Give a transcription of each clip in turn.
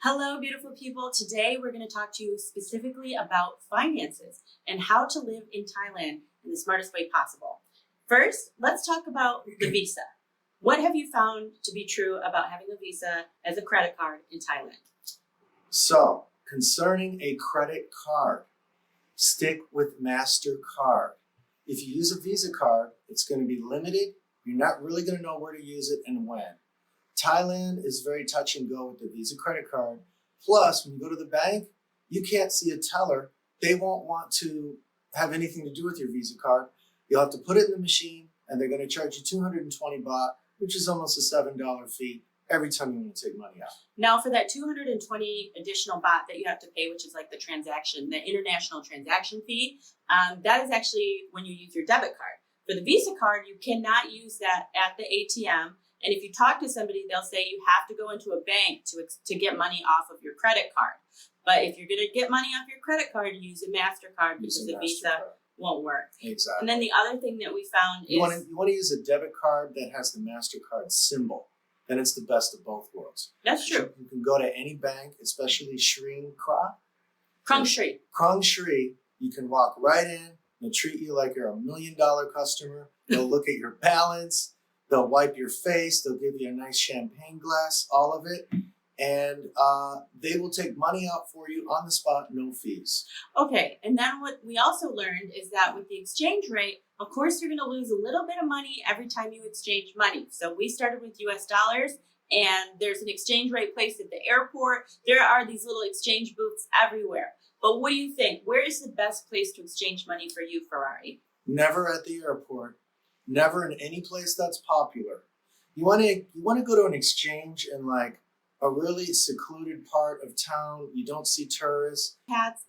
Hello, beautiful people. Today we're going to talk to you specifically about finances and how to live in Thailand in the smartest way possible. First, let's talk about the visa. What have you found to be true about having a visa as a credit card in Thailand? So, concerning a credit card, stick with MasterCard. If you use a Visa card, it's going to be limited. You're not really going to know where to use it and when. Thailand is very touch and go with the Visa credit card. Plus, when you go to the bank, you can't see a teller. They won't want to have anything to do with your Visa card. You'll have to put it in the machine, and they're going to charge you 220 baht, which is almost a $7 fee every time you want to take money out. Now, for that 220 additional baht that you have to pay, which is like the international transaction fee, that is actually when you use your debit card. For the Visa card, you cannot use that at the ATM. And if you talk to somebody, they'll say you have to go into a bank to get money off of your credit card. But if you're going to get money off your credit card, use a MasterCard because the Visa won't work. Exactly. And then the other thing that we found you want to use a debit card that has the MasterCard symbol. Then it's the best of both worlds. That's true. You can go to any bank, especially Krung Shri. Krung Shri, you can walk right in. They'll treat you like you're $1 million customer. They'll look at your balance. They'll wipe your face. They'll give you a nice champagne glass, all of it. And they will take money out for you on the spot, no fees. Okay, and then what we also learned is that with the exchange rate, of course, you're going to lose a little bit of money every time you exchange money. So we started with US dollars, and there's an exchange rate place at the airport. There are these little exchange booths everywhere. But what do you think? Where is the best place to exchange money for you, Ferrari? Never at the airport. Never in any place that's popular. You want to go to an exchange in like a really secluded part of town. You don't see tourists.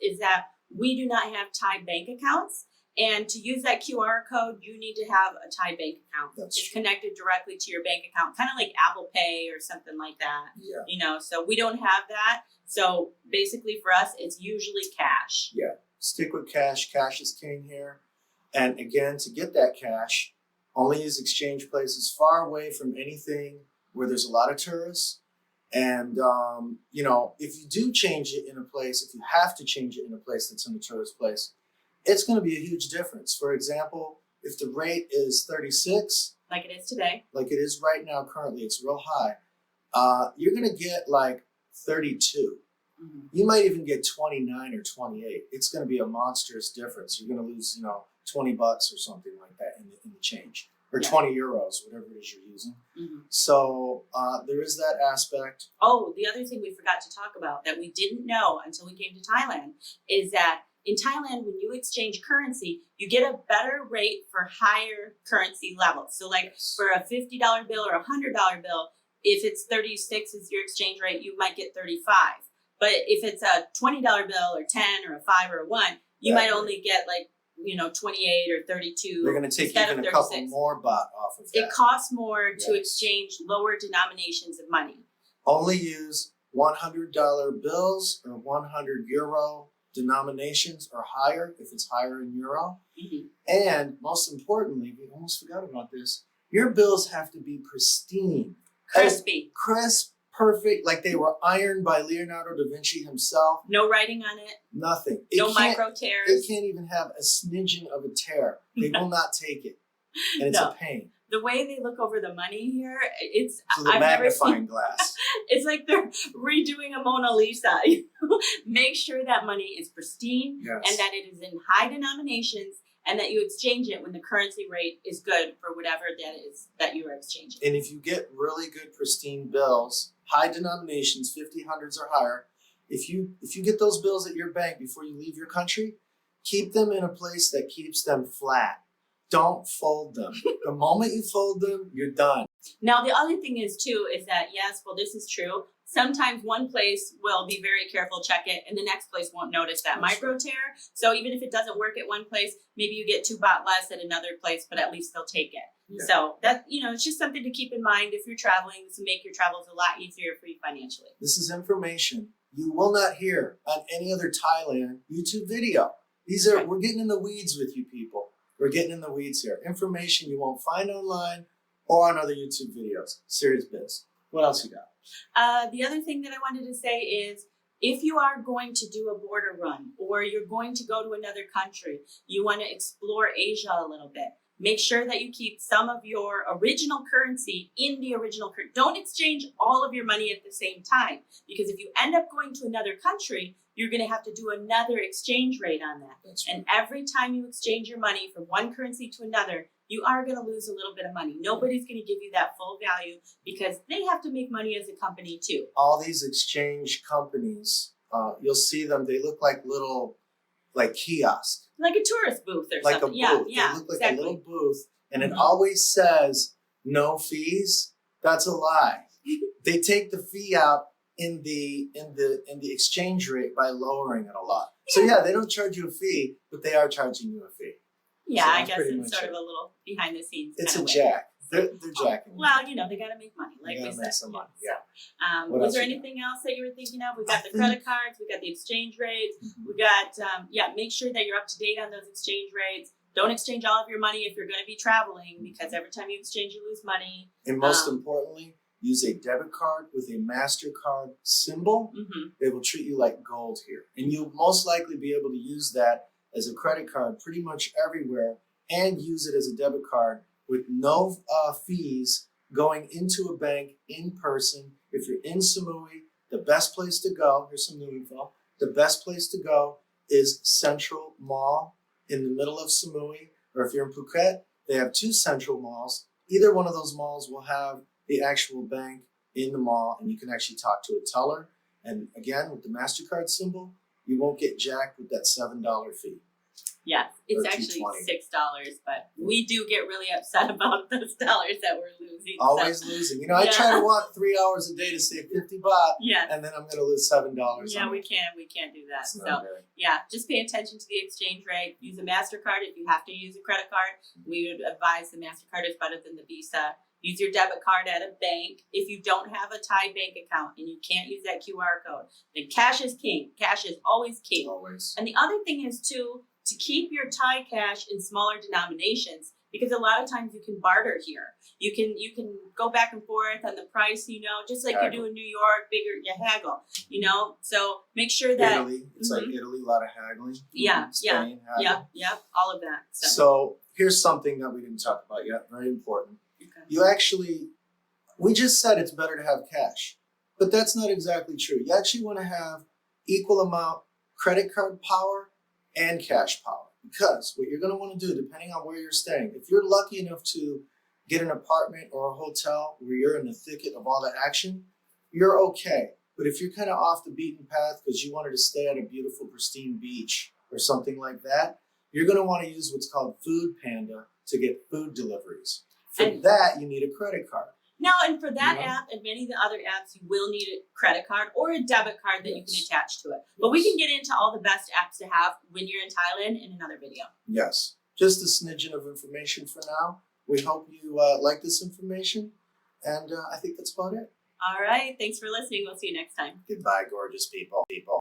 Is that we do not have Thai bank accounts. And to use that QR code, you need to have a Thai bank account. It's connected directly to your bank account, kind of like Apple Pay or something like that. Yeah. So we don't have that. So basically for us, it's usually cash. Yeah. Stick with cash. Cash is king here. And again, to get that cash, only use exchange places far away from anything where there's a lot of tourists. And, if you do change it in a place, if you have to change it in a place that's in a tourist place, it's going to be a huge difference. For example, if the rate is 36, like it is today, like it is right now currently, it's real high, you're going to get like 32. Mm-hmm. You might even get 29 or 28. It's going to be a monstrous difference. You're going to lose, $20 or something like that in the change, or 20 euros, whatever it is you're using. Mm-hmm. So there is that aspect. Oh, the other thing we forgot to talk about that we didn't know until we came to Thailand is that in Thailand, when you exchange currency, you get a better rate for higher currency levels. So like for a $50 bill or a $100 bill, if it's 36 is your exchange rate, you might get 35. But if it's a $20 bill or 10 or a 5 or a 1, you might only get like 28 or 32. They're going to take even a couple more baht off of that. It costs more to exchange lower denominations of money. Only use $100 bills or 100 euro denominations or higher if it's higher in euro. Mm-hmm. And most importantly, we almost forgot about this, your bills have to be pristine. Crispy. Crisp, perfect, like they were ironed by Leonardo da Vinci himself. No writing on it. Nothing. No micro tears. It can't even have a smidgen of a tear. They will not take it. And it's a pain. The way they look over the money here, it's the magnifying glass. It's like they're redoing a Mona Lisa. Make sure that money is pristine and that it is in high denominations and that you exchange it when the currency rate is good for whatever that is that you are exchanging. And if you get really good pristine bills, high denominations, 50, hundreds or higher, if you get those bills at your bank before you leave your country, keep them in a place that keeps them flat. Don't fold them. The moment you fold them, you're done. Now, the other thing is, too, is that, yes, well, this is true. Sometimes one place will be very careful, check it, and the next place won't notice that micro tear. So even if it doesn't work at one place, maybe you get 2 baht less at another place, but at least they'll take it. Yeah. So that, it's just something to keep in mind if you're traveling to make your travels a lot easier for you financially. This is information you will not hear on any other Thailand YouTube video. We're getting in the weeds with you people. We're getting in the weeds here. Information you won't find online or on other YouTube videos. Serious biz. What else you got? The other thing that I wanted to say is, if you are going to do a border run or you're going to go to another country, you want to explore Asia a little bit. Make sure that you keep some of your original currency in the original currency. Don't exchange all of your money at the same time, because if you end up going to another country, you're going to have to do another exchange rate on that. That's right. And every time you exchange your money from one currency to another, you are going to lose a little bit of money. Nobody's going to give you that full value because they have to make money as a company too. All these exchange companies, you'll see them, they look like little, like kiosks. Like a tourist booth or Like something. a booth. Yeah, They look like exactly. a little booth, and it Mhm. always says no fees. That's a lie. They take the fee out in the exchange rate by lowering it a lot. So yeah, they don't charge you a fee, but they are charging you a fee. Yeah, So I that's guess pretty it's much sort it. of a little behind the scenes. It's a kind of way. jack. They're jacking. you. Well, they got to make money, like They we gotta said. make some money. Yeah. What Was else there you got? anything else that you were thinking of? We got the I think- credit cards, we got the exchange rates, we got, make sure that you're up to date on those exchange rates. Don't exchange all of your money if you're going to be traveling, because every time you exchange, you lose money. And most importantly, use a debit card with a MasterCard symbol. Mm-hmm. They will treat you like gold here. And you'll most likely be able to use that as a credit card pretty much everywhere, and use it as a debit card with no fees going into a bank in person. If you're in Samui, the best place to go, here's some new info, the best place to go is Central Mall in the middle of Samui. Or if you're in Phuket, they have two central malls. Either one of those malls will have the actual bank in the mall, and you can actually talk to a teller. And again, with the MasterCard symbol, you won't get jacked with that $7 fee. Yes, it's Or actually $2.20. $6, but we do get really upset about those dollars that we're losing. Always so. losing. I try to walk 3 hours a day to save 50 baht, Yeah. and then I'm going to lose $7. Yeah, we can't do that. It's So not good. yeah, just pay attention to the exchange rate. Use a MasterCard if you have to use a credit card. We would advise the MasterCard is better than the Visa. Use your debit card at a bank. If you don't have a Thai bank account and you can't use that QR code, then cash is king. Cash is always king. Always. And the other thing is too, to keep your Thai cash in smaller denominations, because a lot of times you can barter here. You can go back and forth on the price, just like you do in New York, you haggle, So make sure that Italy, it's like Italy, a lot of haggling. Yeah, Spain, haggle. all of that. So here's something that we didn't talk about yet, very important. Okay. We just said it's better to have cash, but that's not exactly true. You actually want to have equal amount credit card power and cash power, because what you're going to want to do, depending on where you're staying, if you're lucky enough to get an apartment or a hotel where you're in the thicket of all the action, you're okay. But if you're kind of off the beaten path because you wanted to stay at a beautiful, pristine beach or something like that, you're going to want to use what's called Food Panda to get food deliveries. For that, you need a credit card. Now, and for that Yeah. app and many of the other apps, you will need a credit card or a debit card that you can attach to it. But we can get into all the best apps to have when you're in Thailand in another video. Yes, just a smidgen of information for now. We hope you like this information, and I think that's about it. All right. Thanks for listening. We'll see you next time. Goodbye, gorgeous people.